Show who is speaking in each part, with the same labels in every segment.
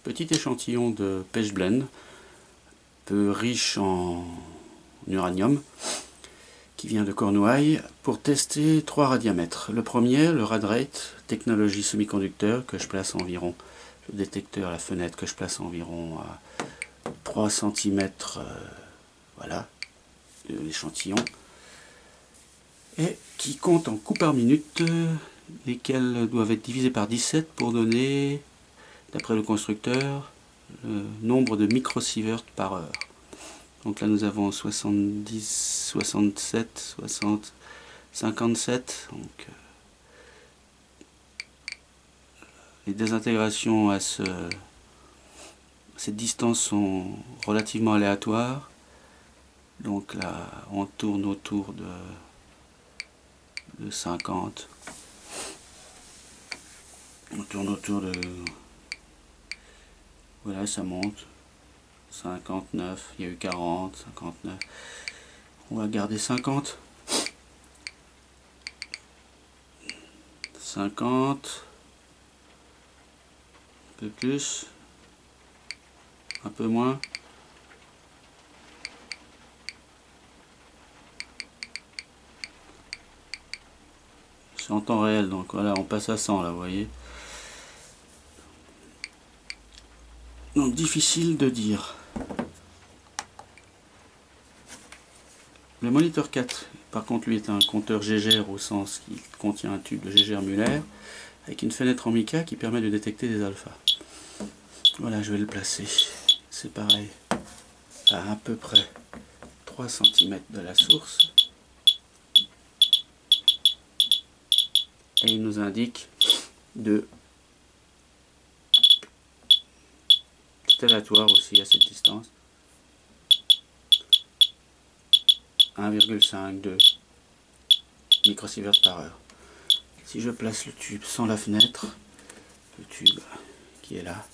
Speaker 1: petit échantillon de pêche blend, peu riche en uranium, qui vient de Cornouailles, pour tester 3 radiamètres. Le premier, le Radrate, technologie semi-conducteur, que je place environ, le détecteur, la fenêtre, que je place environ à 3 cm, voilà, l'échantillon, et qui compte en coups par minute, lesquels doivent être divisés par 17 pour donner, d'après le constructeur, le nombre de microsieverts par heure. Donc là nous avons 70, 67, 60, 57. Donc les désintégrations à cette distance sont relativement aléatoires. Donc là on tourne autour de 50. On tourne autour de... Voilà, ça monte. 59, il y a eu 40, 59. On va garder 50. 50. Un peu plus. Un peu moins. C'est en temps réel, donc voilà, on passe à 100 là, vous voyez. Donc difficile de dire. Le moniteur 4, par contre, lui est un compteur Gégère au sens qu'il contient un tube de Gégère-Muller avec une fenêtre en mica qui permet de détecter des alphas. Voilà, je vais le placer. C'est pareil, à peu près 3 cm de la source. Et il nous indique de... C'est aléatoire aussi à cette distance. 1,52 microsieverts par heure. Si je place le tube sans la fenêtre, le tube qui est là,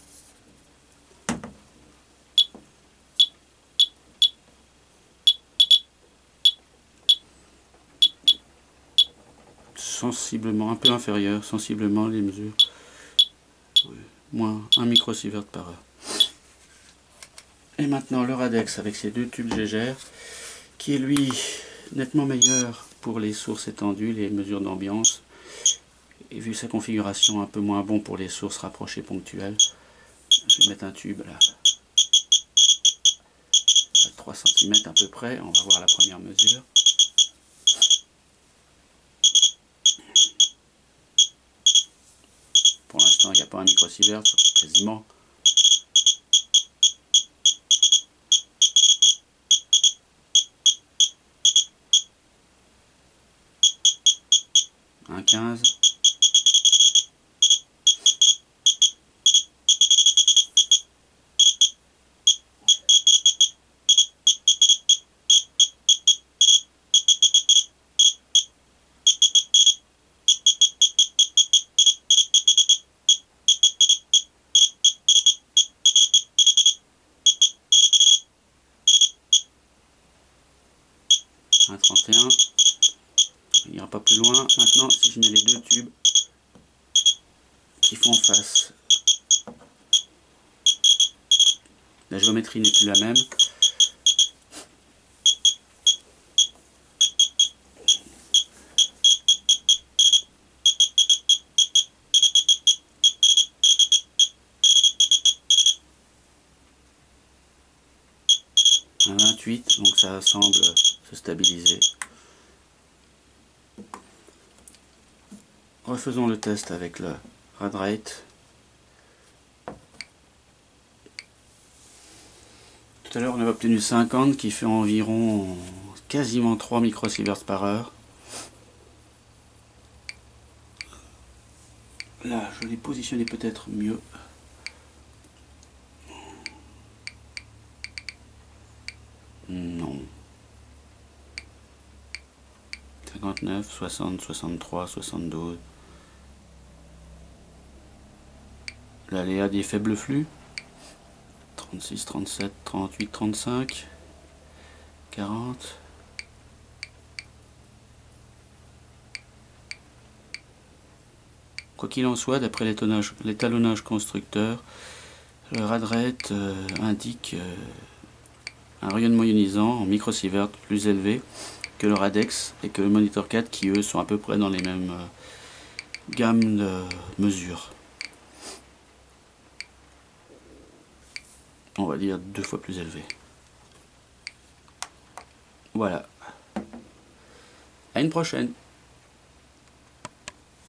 Speaker 1: sensiblement, un peu inférieur, sensiblement les mesures, moins 1 microsievert par heure. Et maintenant le Radex avec ses deux tubes Gégère, qui est lui nettement meilleur pour les sources étendues, les mesures d'ambiance, et vu sa configuration un peu moins bon pour les sources rapprochées ponctuelles. Je vais mettre un tube là, à 3 cm à peu près, on va voir la première mesure. Pour l'instant il n'y a pas un microsievert, quasiment. Un 15. Un 31. Il n'ira pas plus loin. Maintenant, si je mets les deux tubes qui font face, la géométrie n'est plus la même. Un 28, donc ça semble se stabiliser. Refaisons le test avec le Radrate. Tout à l'heure on avait obtenu 50 qui fait environ quasiment 3 microsieverts par heure. Là je l'ai positionné peut-être mieux. Non. 59, 60, 63, 72. L'aléa des faibles flux. 36, 37, 38, 35, 40. Quoi qu'il en soit, d'après l'étalonnage constructeur, Le Radrate indique un rayonnement ionisant en microsievert plus élevé que le Radex et que le Monitor 4 qui eux sont à peu près dans les mêmes gammes de mesures. On va dire 2 fois plus élevé. Voilà. À une prochaine.